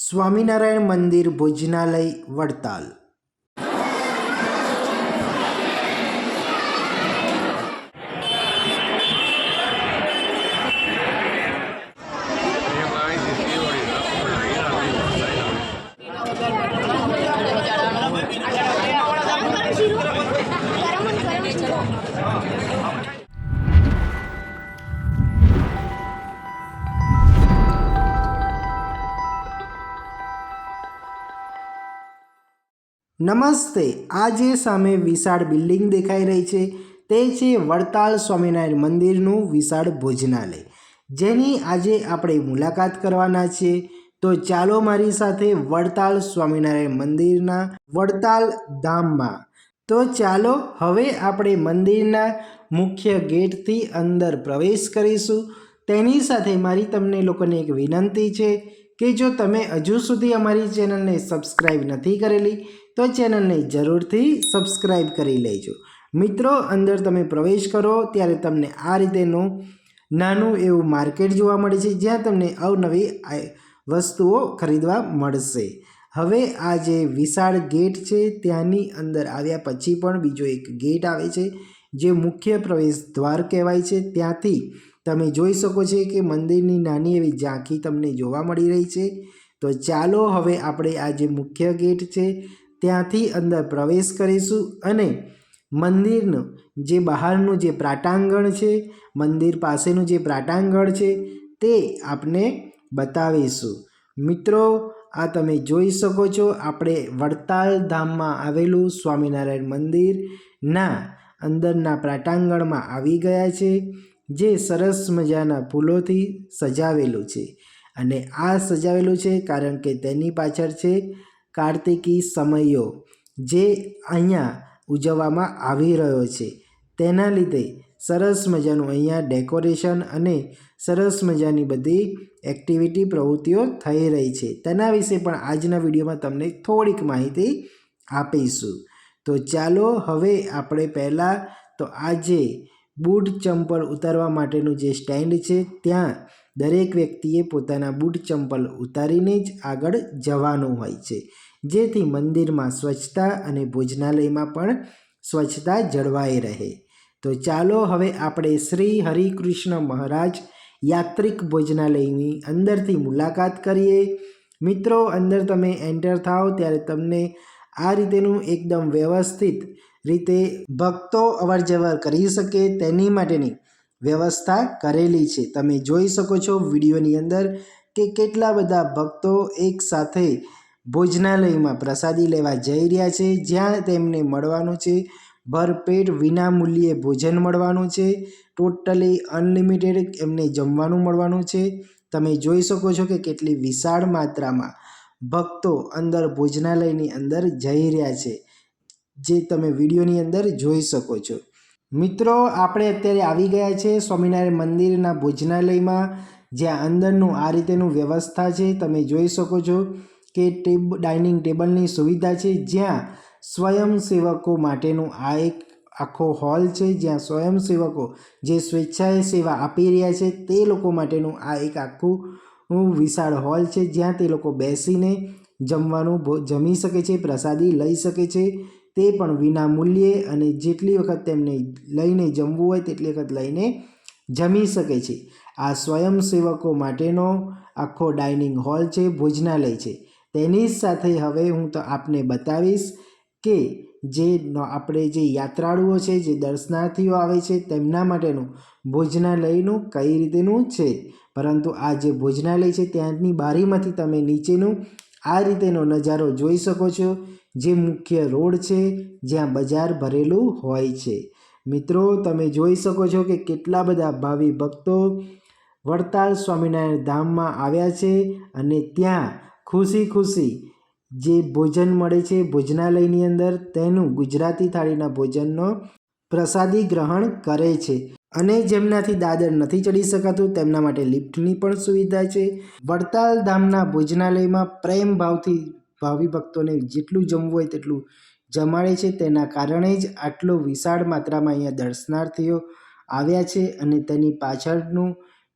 સ્વામિનારાયણ મંદિર ભોજનાલય વડતાલ। નમસ્તે। આજે સામે વિશાળ બિલ્ડિંગ દેખાઈ રહી છે તે છે વડતાલ સ્વામિનારાયણ મંદિરનું વિશાળ ભોજનાલય, જેની આજે આપણે મુલાકાત કરવાના છીએ। તો ચાલો મારી સાથે વડતાલ સ્વામિનારાયણ મંદિરના વડતાલ ધામમાં। તો ચાલો હવે આપણે મંદિરના મુખ્ય ગેટથી અંદર પ્રવેશ કરીશું। તેની સાથે મારી તમને લોકોને એક વિનંતી છે કે જો તમે હજુ સુધી અમારી ચેનલને સબસ્ક્રાઈબ નથી કરેલી તો ચેનલને જરૂરથી સબસ્ક્રાઈબ કરી લેજો। મિત્રો, અંદર તમે પ્રવેશ કરો ત્યારે તમને આ રીતેનું નાનું એવું માર્કેટ જોવા મળે છે, જ્યાં તમને અવનવી વસ્તુઓ ખરીદવા મળશે। હવે આ જે વિશાળ ગેટ છે ત્યાંની અંદર આવ્યા પછી પણ બીજો એક ગેટ આવે છે જે મુખ્ય પ્રવેશ દ્વાર કહેવાય છે। ત્યાંથી તમે જોઈ શકો છો કે મંદિરની નાની એવી ઝાંખી તમને જોવા મળી રહી છે। તો ચાલો હવે આપણે આ જે મુખ્ય ગેટ છે ત્યાંથી અંદર પ્રવેશ કરીશું અને મંદિરનું જે બહારનું જે પ્રાટાંગણ છે, મંદિર પાસેનું જે પ્રાટાંગણ છે તે આપને બતાવીશું। મિત્રો, આ તમે જોઈ શકો છો આપણે વડતાલ ધામમાં આવેલું સ્વામિનારાયણ મંદિરના અંદરના પ્રાટાંગણમાં આવી ગયા છે, જે સરસ મજાના ફૂલોથી સજાવેલું છે। અને આ સજાવેલું છે કારણ કે તેની પાછળ છે કાર્તિકી સમયો જે અહીંયા ઉજવવામાં આવી રહ્યો છે, તેના લીધે સરસ મજાનું અહીંયા ડેકોરેશન અને સરસ મજાની બધી એક્ટિવિટી પ્રવૃત્તિઓ થઈ રહી છે। તેના વિશે પણ આજના વિડીયોમાં તમને થોડીક માહિતી આપીશું। તો ચાલો હવે આપણે પહેલાં તો આજે બૂટ ચંપલ ઉતારવા માટેનું જે સ્ટેન્ડ છે ત્યાં દરેક વ્યક્તિએ પોતાના બૂટ ચંપલ ઉતારીને જ આગળ જવાનું હોય છે, જેથી મંદિરમાં સ્વચ્છતા અને ભોજનાલયમાં પણ સ્વચ્છતા જળવાઈ રહે। તો ચાલો હવે આપણે શ્રી હરિકૃષ્ણ મહારાજ યાત્રિક ભોજનાલયની અંદરથી મુલાકાત કરીએ। મિત્રો, અંદર તમે એન્ટર થાઓ ત્યારે તમને આ રીતેનું એકદમ વ્યવસ્થિત રીતે ભક્તો અવર જવર કરી શકે તેની માટેની વ્યવસ્થા કરેલી છે। તમે જોઈ શકો છો વિડીયોની અંદર કે કેટલા બધા ભક્તો એક સાથે ભોજનાલયમાં પ્રસાદી લેવા જઈ રહ્યા છે, જ્યાં તેમને મળવાનું છે ભરપેટ વિના મૂલ્યે ભોજન મળવાનું છે। ટોટલી અનલિમિટેડ એમને જમવાનું મળવાનું છે। તમે જોઈ શકો છો કે કેટલી વિશાળ માત્રામાં ભક્તો અંદર ભોજનાલયની અંદર જઈ રહ્યા છે, જે તમે વિડીયોની અંદર જોઈ શકો છો। મિત્રો, આપણે અત્યારે આવી ગયા છે સ્વામિનારાયણ મંદિરના ભોજનાલયમાં, જ્યાં અંદરનું આ રીતેનું વ્યવસ્થા છે। તમે જોઈ શકો છો કે ડાઇનિંગ ટેબલની સુવિધા છે, જ્યાં સ્વયંસેવકો માટેનું આ એક આખો હોલ છે, જ્યાં સ્વયંસેવકો જે સ્વેચ્છાએ સેવા આપી રહ્યા છે તે લોકો માટેનું આ એક આખું વિશાળ હોલ છે, જ્યાં તે લોકો બેસીને જમવાનું જમી શકે છે, પ્રસાદી લઈ શકે છે, તે પણ વિના મૂલ્યે, અને જેટલી વખત તેમને લઈને જમવું હોય તેટલી વખત લઈને જમી શકે છે। આ સ્વયંસેવકો માટેનો આખો ડાઇનિંગ હોલ છે, ભોજનાલય છે। તેની સાથે હવે હું તો આપને બતાવીશ કે જે આપણે જે યાત્રાળુઓ છે, જે દર્શનાર્થીઓ આવે છે તેમના માટેનું ભોજનાલયનું કઈ રીતેનું છે। પરંતુ આ જે ભોજનાલય છે ત્યાંની બારીમાંથી તમે નીચેનું આ રીતેનો નજારો જોઈ શકો છો, જે મુખ્ય રોડ છે જ્યાં બજાર ભરેલું હોય છે। મિત્રો, તમે જોઈ શકો છો કે કેટલા બધા ભાવિ ભક્તો વડતાલ સ્વામિનારાયણ ધામમાં આવ્યા છે અને ત્યાં ખુશી ખુશી જે ભોજન મળે છે ભોજનાલયની અંદર તેનું ગુજરાતી થાળીના ભોજનનો પ્રસાદી ગ્રહણ કરે છે। અને જેમનાથી દાદર નથી ચડી શકાતું તેમના માટે લિફ્ટની પણ સુવિધા છે। વડતાલ ધામના ભોજનાલયમાં પ્રેમ ભાવથી ભાવિ ભક્તોને જેટલું જમવું હોય તેટલું જમાડે છે, તેના કારણે જ આટલો વિશાળ માત્રામાં અહીંયા દર્શનાર્થીઓ આવ્યા છે। અને તેની પાછળનું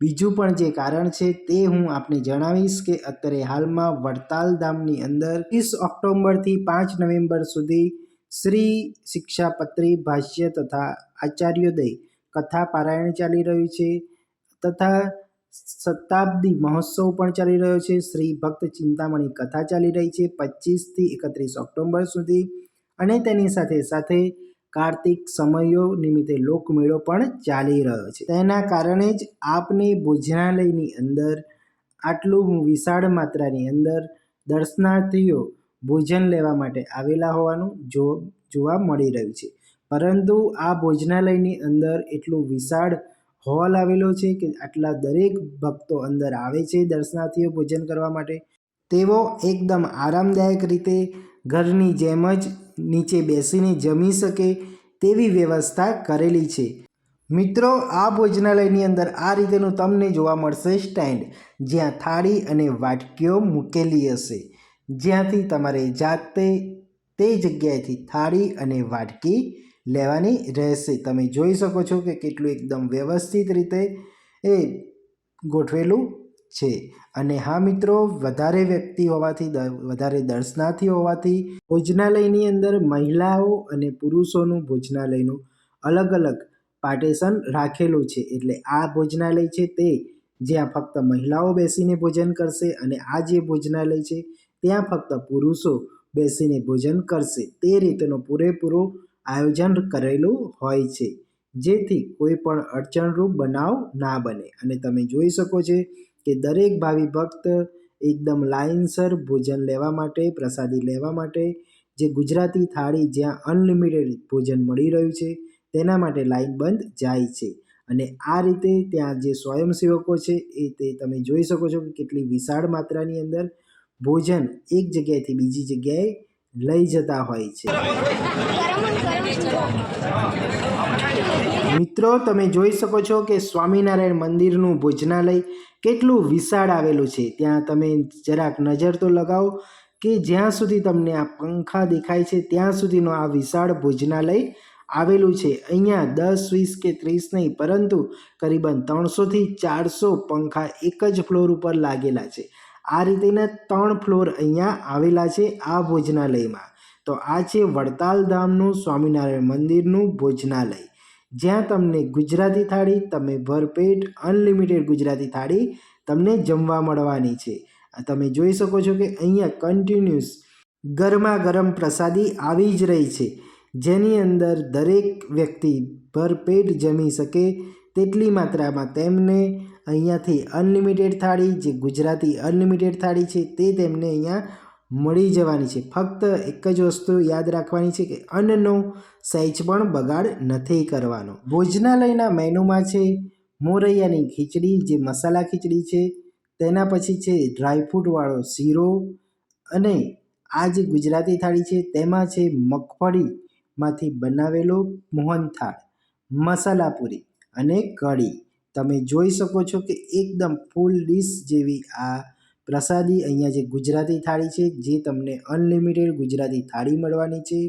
બીજું પણ જે કારણ છે તે હું આપને જણાવીશ કે અત્યારે હાલમાં વડતાલ ધામની અંદર 30 ઓક્ટોબરથી 5 નવેમ્બર સુધી શ્રી શિક્ષાપત્રી ભાષ્ય તથા આચાર્યોદય કથા પારાયણ ચાલી રહ્યું છે તથા શતાબ્દી મહોત્સવ પણ ચાલી રહ્યો છે। શ્રી ભક્ત ચિંતામણી કથા ચાલી રહી છે 25થી 31 ઓક્ટોબર સુધી અને તેની સાથે સાથે કાર્તિક સમયો નિમિત્તે લોકમેળો પણ ચાલી રહ્યો છે। તેના કારણે જ આપને ભોજનાલયની અંદર આટલું વિશાળ માત્રાની અંદર દર્શનાર્થીઓ ભોજન લેવા માટે આવેલા હોવાનું જોવા મળી રહ્યું છે। પરંતુ આ ભોજનાલયની અંદર એટલું વિશાળ હોલ આવેલો છે કે આટલા દરેક ભક્તો અંદર આવે છે દર્શનાર્થીઓ ભોજન કરવા માટે। તેઓ એકદમ આરામદાયક રીતે ઘરની જેમ જ નીચે બેસીને જમી શકે તેવી વ્યવસ્થા કરેલી છે। મિત્રો, આ ભોજનાલયની અંદર આ રીતેનું તમને જોવા મળશે સ્ટેન્ડ, જ્યાં થાળી અને વાટકીઓ મૂકેલી હશે, જ્યાંથી તમારે જાતે તે જગ્યાએથી થાળી અને વાટકી લેવાની રહેશે। તમે જોઈ શકો છો કે કેટલું એકદમ વ્યવસ્થિત રીતે એ ગોઠવેલું છે। અને હા મિત્રો, વધારે વ્યક્તિ હોવાથી વધારે દર્શનાર્થીઓ હોવાથી ભોજનાલયની અંદર મહિલાઓ અને પુરુષોનું ભોજનાલયનું અલગ અલગ પાર્ટેશન રાખેલું છે। એટલે આ ભોજનાલય છે તે જ્યાં ફક્ત મહિલાઓ બેસીને ભોજન કરશે અને આ જે ભોજનાલય છે ત્યાં ફક્ત પુરુષો બેસીને ભોજન કરશે। તે રીતેનું પૂરેપૂરું આયોજન કરેલું હોય છે, જેથી કોઈ પણ અડચણરૂપ બનાવ ના બને। અને તમે જોઈ શકો છો કે દરેક ભાવિ ભક્ત એકદમ લાઇનસર ભોજન લેવા માટે, પ્રસાદી લેવા માટે, જે ગુજરાતી થાળી જ્યાં અનલિમિટેડ ભોજન મળી રહ્યું છે તેના માટે લાઇનબંધ જાય છે। અને આ રીતે ત્યાં જે સ્વયંસેવકો છે એ તે તમે જોઈ શકો છો કે કેટલી વિશાળ માત્રાની અંદર ભોજન એક જગ્યાએથી બીજી જગ્યાએ લઈ જતા હોય છે। મિત્રો, તમે જોઈ શકો છો કે સ્વામિનારાયણ મંદિરનું ભોજનાલય કેટલું વિશાળ આવેલું છે। ત્યાં તમે જરાક નજર તો લગાવો કે જ્યાં સુધી તમને આ પંખા દેખાય છે ત્યાં સુધીનું આ વિશાળ ભોજનાલય આવેલું છે। અહીંયા 10, 20 કે 30 નહીં, પરંતુ કરીબન 300થી 400 પંખા એક જ ફ્લોર ઉપર લાગેલા છે। આ રીતેના 3 ફ્લોર અહીંયા આવેલા છે આ ભોજનાલયમાં। તો આ છે વડતાલ ધામનું સ્વામિનારાયણ મંદિરનું ભોજનાલય, જ્યાં તમને ગુજરાતી થાળી, તમે ભરપેટ અનલિમિટેડ ગુજરાતી થાળી તમને જમવા મળવાની છે। તમે જોઈ શકો છો કે અહીંયા કન્ટિન્યુઅસ ગરમા ગરમ પ્રસાદી આવી જ રહી છે, જેની અંદર દરેક વ્યક્તિ ભરપેટ જમી શકે તેટલી માત્રામાં તેમને અહીંયાથી અનલિમિટેડ થાળી, જે ગુજરાતી અનલિમિટેડ થાળી છે તે તેમને અહીંયા મળી જવાની છે। ફક્ત એક જ વસ્તુ યાદ રાખવાની છે કે અન્નનો સહેજ પણ બગાડ નથી કરવાનો। ભોજનાલયના મેનુમાં છે મોરૈયાની ખીચડી, જે મસાલા ખીચડી છે, તેના પછી છે ડ્રાયફ્રૂટવાળો શીરો, અને આ જે ગુજરાતી થાળી છે તેમાં છે મગફળીમાંથી બનાવેલો મોહનથાળ, મસાલા પૂરી અને કઢી। તમે જોઈ શકો છો કે એકદમ ફૂલ ડીશ જેવી આ પ્રસાદી અહીંયા જે ગુજરાતી થાળી છે, જે તમને અનલિમિટેડ ગુજરાતી થાળી મળવાની છે।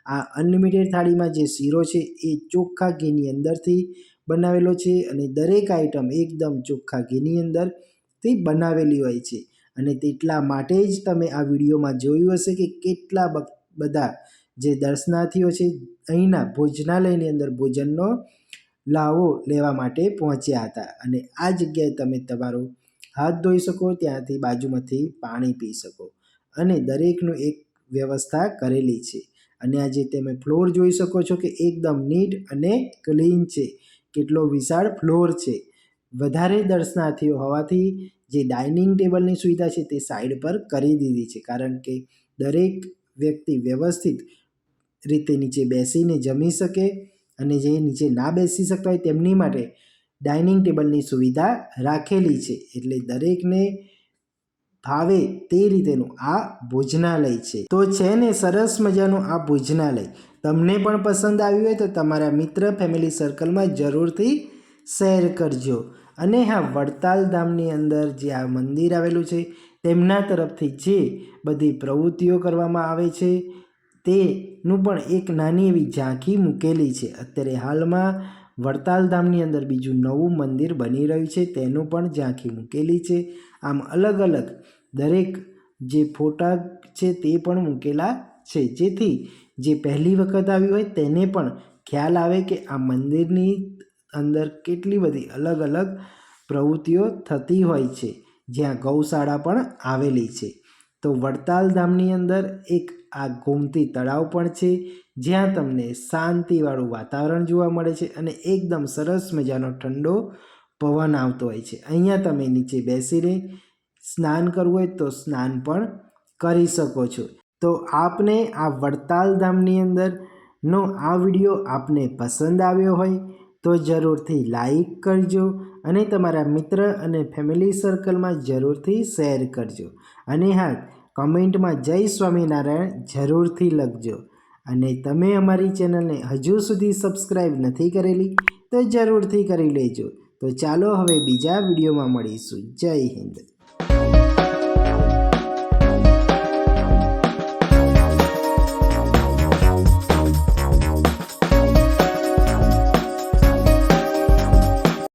આ અનલિમિટેડ થાળીમાં જે શીરો છે એ ચોખ્ખા ઘીની અંદરથી બનાવેલો છે, અને દરેક આઈટમ એકદમ ચોખ્ખા ઘીની અંદરથી બનાવેલી હોય છે। અને તેટલા માટે જ તમે આ વિડીયોમાં જોયું હશે કે કેટલા બધા જે દર્શનાર્થીઓ છે અહીંના ભોજનાલયની અંદર ભોજનનો લાવો લેવા માટે પહોંચ્યા હતા। અને આ જગ્યાએ તમે તમારો હાથ ધોઈ શકો, ત્યાંથી બાજુમાંથી પાણી પી શકો, અને દરેકનું એક વ્યવસ્થા કરેલી છે। અને આ જે તમે ફ્લોર જોઈ શકો છો કે એકદમ નીટ અને ક્લીન છે, કેટલો વિશાળ ફ્લોર છે। વધારે દર્શનાર્થીઓ હોવાથી જે ડાઇનિંગ ટેબલની સુવિધા છે તે સાઈડ પર કરી દીધી છે, કારણ કે દરેક વ્યક્તિ વ્યવસ્થિત રીતે નીચે બેસીને જમી શકે, અને જે નીચે ના બેસી શકતા હોય તેમની માટે ડાઇનિંગ ટેબલની સુવિધા રાખેલી છે। એટલે દરેકને ભાવે તે રીતેનું આ ભોજનાલય છે। તો છે ને સરસ મજાનું આ ભોજનાલય। તમને પણ પસંદ આવ્યું હોય તો તમારા મિત્ર ફેમિલી સર્કલમાં જરૂરથી શેર કરજો। અને હા, વડતાલ ધામની અંદર જે આ મંદિર આવેલું છે તેમના તરફથી જે બધી પ્રવૃત્તિઓ કરવામાં આવે છે તેનું પણ એક નાની એવી ઝાંખી મૂકેલી છે। અત્યારે હાલમાં વડતાલ ધામની અંદર બીજું નવું મંદિર બની રહ્યું છે, તેનું પણ ઝાંખી મૂકેલી છે. આમ અલગ અલગ દરેક જે ફોટા છે તે પણ મૂકેલા છે, જેથી જે પહેલી વખત આવ્યું હોય તેને પણ ખ્યાલ આવે કે આ મંદિરની અંદર કેટલી બધી અલગ અલગ પ્રવૃત્તિઓ થતી હોય છે, જ્યાં ગૌશાળા પણ આવેલી છે. તો વડતાલ ધામની અંદર એક આ ગોમતી તળાવ પણ છે, જ્યાં તમને શાંતિવાળું વાતાવરણ જોવા મળે છે અને એકદમ સરસ મજાનો ઠંડો પવન આવતો હોય છે. અહીંયા તમે નીચે બેસીને સ્નાન કરવું હોય તો સ્નાન પણ કરી શકો છો. તો આપને આ વડતાલ ધામની અંદરનો આ વિડીયો આપને પસંદ આવ્યો હોય તો જરૂરથી લાઈક કરજો અને તમારા મિત્ર અને ફેમિલી સર્કલમાં જરૂરથી શેર કરજો. અને હા, કમેન્ટમાં જય સ્વામિનારાયણ જરૂરથી લખજો. અને તમે અમારી ચેનલને હજુ સુધી સબસ્ક્રાઈબ નથી કરેલી તો જરૂરથી કરી લેજો. તો ચાલો હવે બીજા વિડીયોમાં મળીશું. જય હિન્દ.